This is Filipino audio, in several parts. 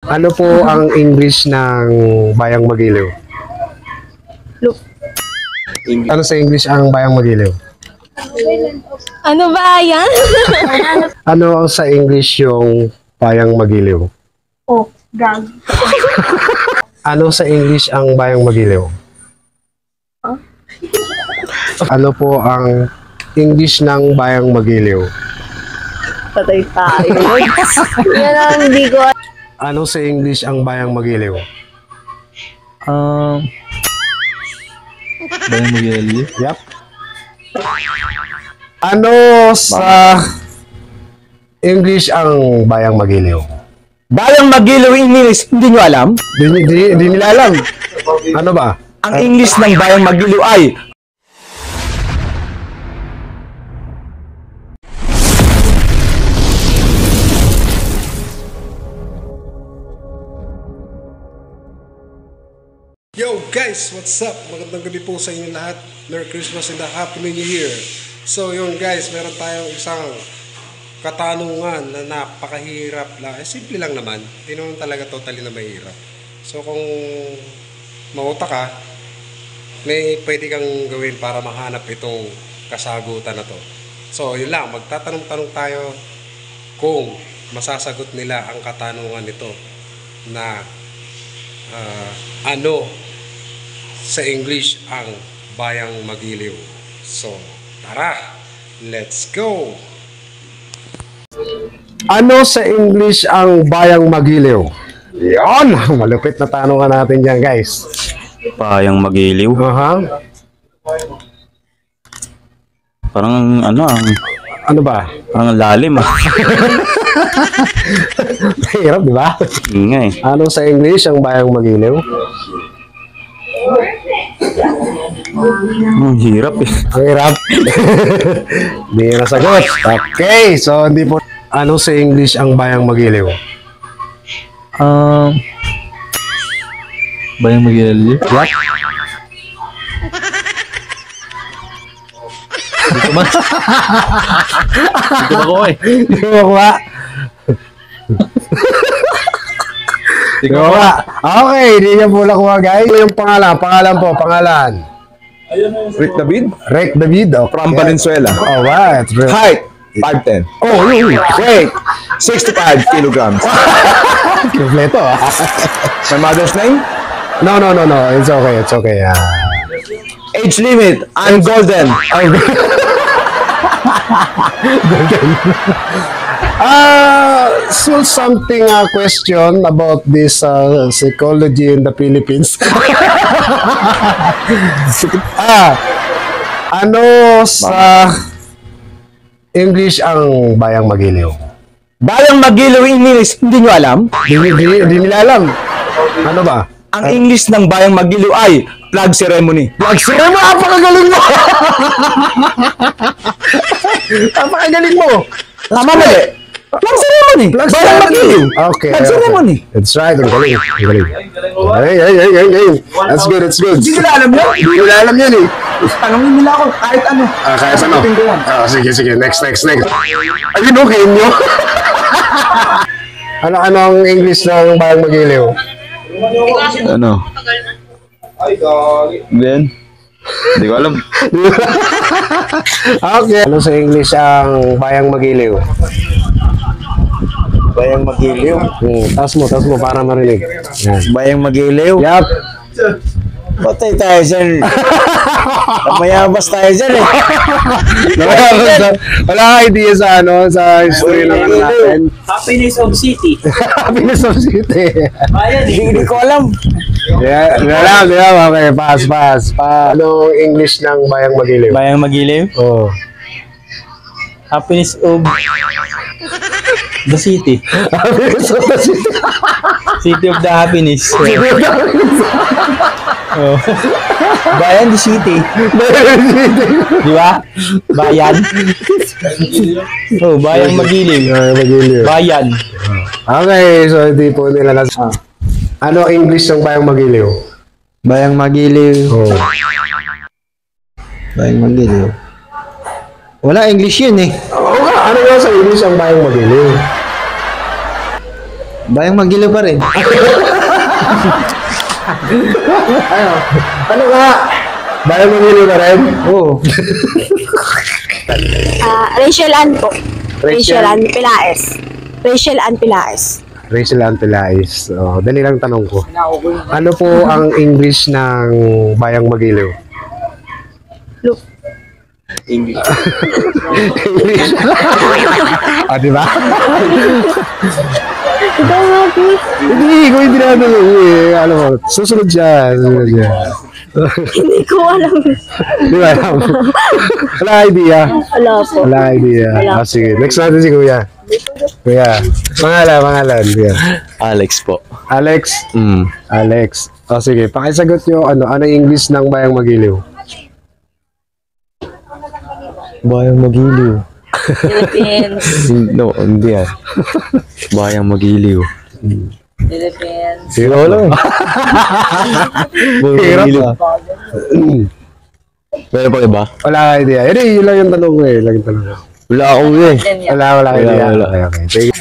Ano po ang English ng Bayang Magiliw? Look. Ano sa English ang Bayang Magiliw? Ano ba yan? Ano sa English yung Bayang Magiliw? Oh, gag. Ano sa English ang Bayang Magiliw? Ano po ang English ng Bayang Magiliw? Patay tayo. Yan ang hindi ko. Ano sa English ang Bayang Magiliw? Bayang Magiliw? Yep. Ano sa English ang Bayang Magiliw? Bayang Magiliw English, hindi nyo alam? Di nila alam. Ano ba? Ang English ng Bayang Magiliw ay Yo guys, what's up? Magandang gabi po sa inyo lahat. Merry Christmas and a Happy New Year. So yun guys, meron tayong isang katanungan na napakahirap lang. Simple lang naman. Hindi naman talaga totally na mahirap. So kung mauta ka, may pwede kang gawin para mahanap itong kasagutan na to. So yun lang, magtatanong-tanong tayo kung masasagot nila ang katanungan nito na ano sa English ang Bayang Magiliw. So, tara! Let's go! Ano sa English ang Bayang Magiliw? Yon! Malupit na tanungan natin dyan, guys. Bayang Magiliw? Parang Ano ba? parang lalim Mahirap, di ba? Nga eh. Ano sa English ang Bayang Magiliw? Ang hirap eh. Ang hirap. Hindi na sagot. Okay, so hindi po. Ano sa English ang Bayang Magiliw? Bayang Magiliw? What? Dito ba? Dito ba ko eh? Hindi mo makuha. Hindi mo makuha. Okay, hindi niya po nakuha, guys. Yung pangalan. Rick David? Rick David. Okay. From Valenzuela. Oh, right. Height? 5'10". Oh, yun. Weight? 65 kilograms. Kompleto, ah. My mother's name? No. It's okay. Age limit? I'm golden. So something question about this psychology in the Philippines. Ano sa English ang Bayang Magiliw? Bayang Magiliw English, hindi nyo alam? Di nila alam. Ano ba? Ang English ng Bayang Magiliw ay flag ceremony. Flag ceremony! Napakagaling mo! Napakagaling mo! Tama mali. Flag ceremony. Bayang Magiliw. Okay. Flag ceremony. That's right. Ang galing. Hey. That's good. Hindi nila alam yan. Hindi nila alam yan eh. Tanongin nila ako kahit ano. Kaya ano? Sige. Next. Ayun, okay nyo. Ano ang English ng Bayang Magiliw? Ano? Ben? Hindi ko alam. Okay. Ano sa English ang Bayang Magiliw? Bayang Magiliw? Taas mo para marinig. Yan. Bayang Magiliw? Yup. Patay tayo dyan. Mayabas tayo dyan eh. Wala kang idea sa history ng ano natin. Happiness of City. Happiness of City. Bayan eh. Hindi ko alam. Yeah, alam. Okay, pass. Ano English ng Bayang Magiliw? Bayang Magiliw. Oh. Happiness of the City. Happiness of the City. City of the Happiness. Oh. Bayan the City. Di ba? Bayan. Oh, Bayang Magiliw. Bayan. Okay, so hindi po nila Ano English ng Bayang Magiliw? Bayang Magiliw. Oh. Bayang Magiliw. Wala English yun eh. Oo nga, ano nga sa English ang Bayang Magiliw? Bayang Magiliw pa rin. Ano nga? Bayang Magiliw na rin? Oo. Rachel Ann po. Rachel Ann Pilaes. Rachel Ann Pilaes. Rachel Antilais. Oh, dali lang tanong ko. Ano po ang English ng Bayang Magiliw? Look. English. Di ba? Ikaw nga, please. Hindi ko hindi na alam mo, susunod siya. Hindi ko alam. Di ba alam? Wala idea. Wala po. Wala idea. Wala. Sige, next natin si Kuya. Kuya, pangalan, Kuya. Alex po. Alex? Mm. Alex. O sige, pakisagot nyo, ano English ng Bayang Magiliw? Bayang Magiliw. Philippines. No, hindi ah. Bayang Magiliw. Philippines. Sige, wala. Bayang Hirap Magiliw. ah. Meron pa iba? Wala ka idea. Yun lang yung tanong ko eh. Lang yung tanong ko. Wala ako eh. Wala ka idea. Wala. Okay. Sige.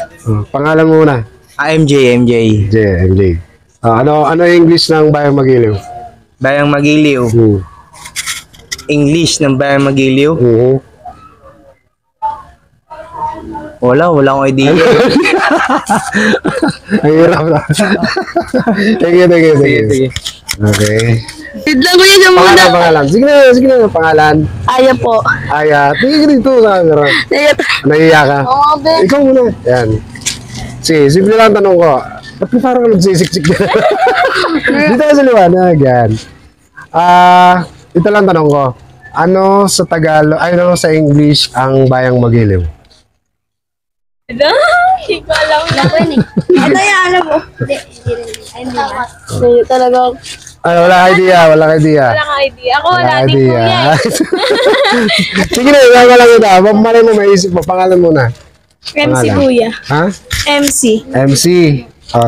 Pangalan muna. MJ. MJ. Ano English ng Bayang Magiliw? Bayang Magiliw. English ng Bayang Magiliw? Wala akong idea. Ang hirap na. Sige. Okay. Tidla ko yun yung muna. Pangalan. Sige na, pangalan. Aya po. Aya. Tingin dito sa camera. Nahiya ka? Oo, be. Ikaw muna. Yan. Sige, simple lang tanong ko. Ba't mo parang nagsisiksik na? Dito ka sa liwanag. Yan. Ito lang tanong ko. Ano sa Tagalog, ano sa English ang Bayang Magiliw? Hindi ko alam na ko yun eh. Ito yung alam mo. Hindi talaga. Wala ka idea. Wala kang idea. Ako wala din po yan. Sige na, iwan ka lang ito. Malay mo, maisip mo. Pangalan mo na. MC Kuya. Ha? MC. MC.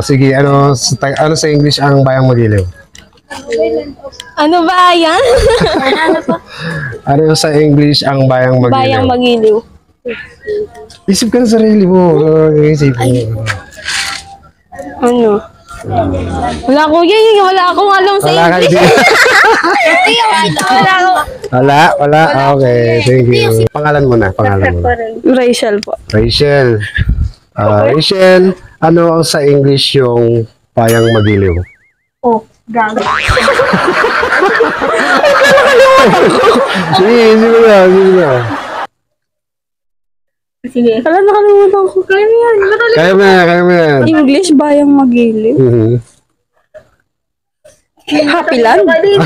Sige, ano sa English ang Bayang Magiliw? Ano ba yan? Ano sa English ang Bayang Magiliw? Bayang Magiliw. Isip ka sa sarili mo. Isip mo. Ano? Wala kuya, wala akong alam sa Wala ka English. idea. Wala. Okay, thank you. Pangalan mo na, pangalan mo. Rachel po. Rachel. Rachel, ano sa English yung Bayang Magiliw? Oh, gago. Sige na. Sige. Kala nakalimutan ko. Kaya mo yan. Kaya mo yan. English Bayang Magiliw. Happyland? Happyland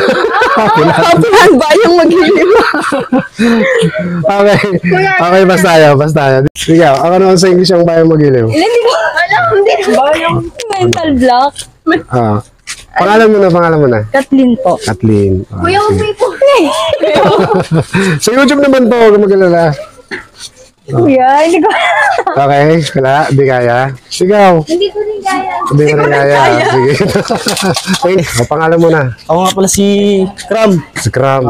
Bayang Magiliw. Okay, basta yun. Sige, ako naman sa English yung Bayang Magiliw. Hindi ko alam. Bayang mental block. Pangalan mo na. Kathleen po. Kathleen. Kuya, huwag may po. Sa YouTube naman to, huwag magalala. Kuya, hindi ko Okay, wala, di kaya. Sigaw. Hindi ko rin kaya. Hindi ko rin kaya. Sige. Okay, pangalan mo na. Ako nga pala si Cram. Scrum.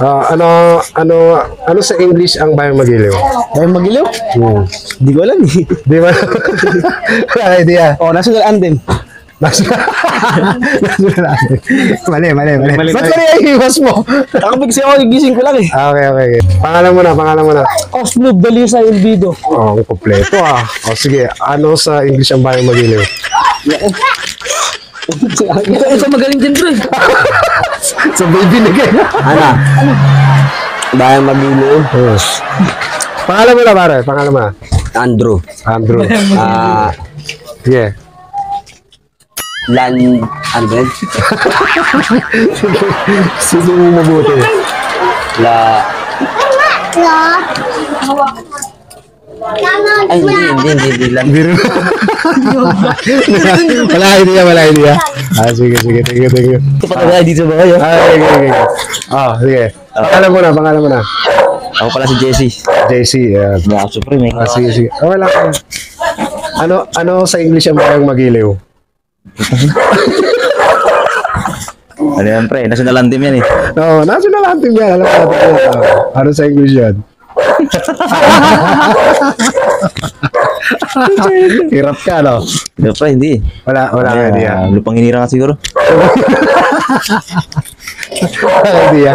Ano sa English ang Bayang Magiliw? Bayang Magiliw? Hindi ko alam eh. Di ba? Wala idea. National Anthem. Mali. Mali. Ba't mali iwas mo? Nakapag-isip ako, gising ko lang eh. Okay. Pangalan mo na. Osmond Dalisa Elvido. Ang kompleto sige, ano sa English ang Bayang Magiliw? Ito magaling din bro eh. Sa baby na kayo. Ano? Bayang Magiliw. Pangalan mo na, pare. Pangalan mo na. Andrew. Sige. Ano ba yun? Sino mo mabuti? Ay, hindi lang. Biro. Wala idea. Sige. Thank you. Ito pa talaga dito ba kayo? Sige. Sige. Pangalan mo na. Ako pala si Jesse. JC. Mga supreme eh. Sige. Wala ka. Ano sa English ang Bayang Magiliw? Ano yan pre? National Anthem yan eh. No, national anthem yan. Alam natin yan. Ano sa English yan? Hirap ka, no? Siyempre, hindi. Wala ka idea. Lupang hinira ka siguro. Wala ka idea.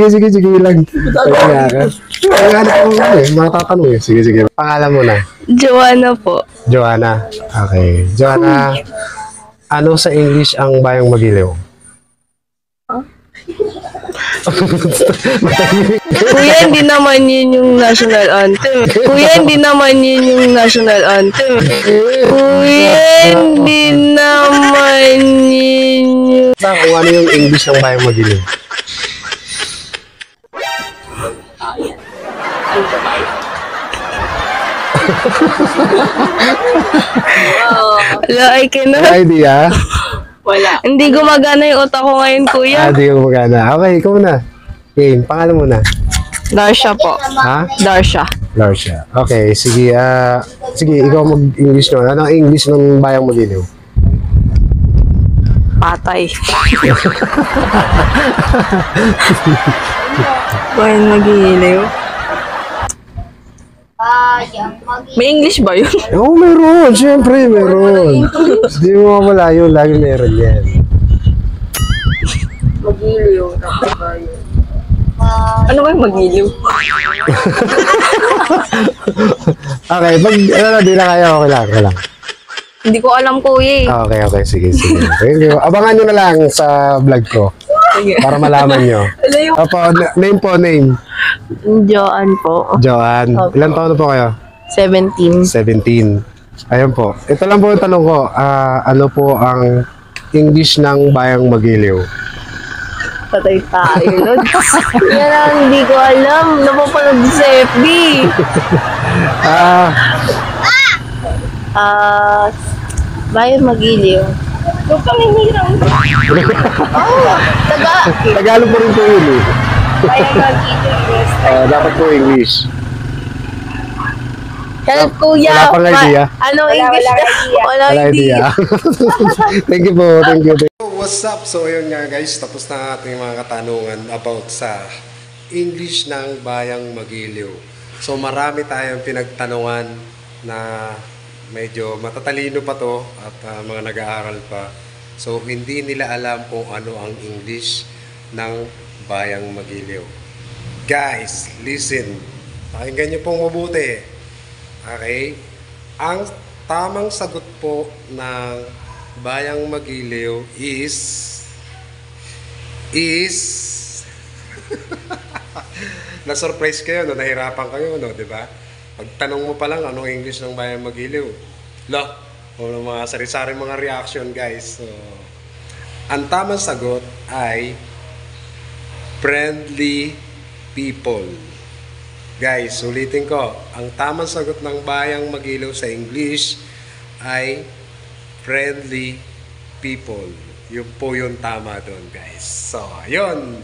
Sige lang. Kaya ka. Kaya ko mga tatanong eh. Sige. Pangalan mo na. Joanna po. Joanna. Okay. Joanna, ano sa English ang bayang magiliw? Kuya, hindi naman yun yung national anthem. Kuya, hindi naman yun yung national anthem. Kuya, hindi naman yun yung... Kung ano yung English ng bayang magiliw? Wala, I Wala cannot. idea? Wala. Hindi gumagana yung utak ko ngayon, kuya. Di ko magana. Okay, ikaw na. Game, pangalan mo na. Darsha po. Ha? Darsha. Larsha. Okay, sige. Sige, ikaw mag-English naman. Ano ang English ng bayang magiliw? Patay. Bayang magiliw. May English ba yun? Oo, meron. Siyempre, meron. Hindi mo mawala yun. Lagi meron yan. Magiliw. Ano ba yung magiliw? Okay, di na kaya. Okay lang. Hindi ko alam, kuya. Okay. Sige. Thank you. Abangan nyo na lang sa vlog ko. Sige. Para malaman nyo. Ano yung... Opo, name. Joan po. Joanne. Ilan taon na po kayo? 17. 17. Ayun po. Ito lang po yung tanong ko. Ano po ang English ng bayang magiliw? Patay tayo. Yan ang hindi ko alam. Napapanood sa FB. Bayan magiliw. Huwag kang hinirang. Tagalog po rin po yun eh. Bayan magiliw. Dapat po English. Help, kuya. Wala pang idea. Anong English ka? Wala Wala idea. Thank you po. What's up? So yun nga guys, tapos na ating mga katanungan about sa English ng bayang magiliw. So marami tayong pinagtanungan na medyo matatalino pa to at mga nag-aaral pa. So hindi nila alam kung ano ang English ng bayang magiliw. Guys, listen. Pakinggan niyo pong mabuti. Okay? Ang tamang sagot po ng bayang magiliw is na-surprise kayo, no? Nahirapan kayo, no? Diba? Pagtanong mo pa lang, anong English ng bayang magiliw? Ano mga sari-sari mga reaction, guys. So, ang tamang sagot ay friendly people. Guys, ulitin ko. Ang tamang sagot ng bayang magiliw sa English ay friendly people. Yun po yung tama doon, guys. So, yun.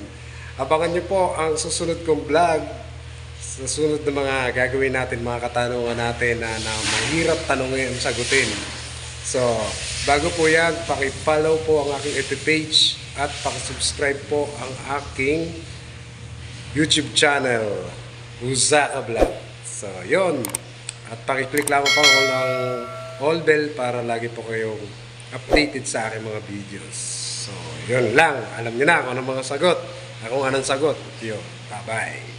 Abangan nyo po ang susunod kong vlog. Sa susunod na mga gagawin natin, mga katanungan natin na mahirap tanongin, sagutin. So, bago po yan, paki-follow po ang aking FB page at paki-subscribe po ang aking YouTube channel, Uzaka Vlog. So, yun. At paki-click lang po ang all bell para lagi po kayong updated sa aking mga videos. So, yun lang. Alam niyo na kung anong mga sagot. Kung anong sagot. Yun. Bye-bye.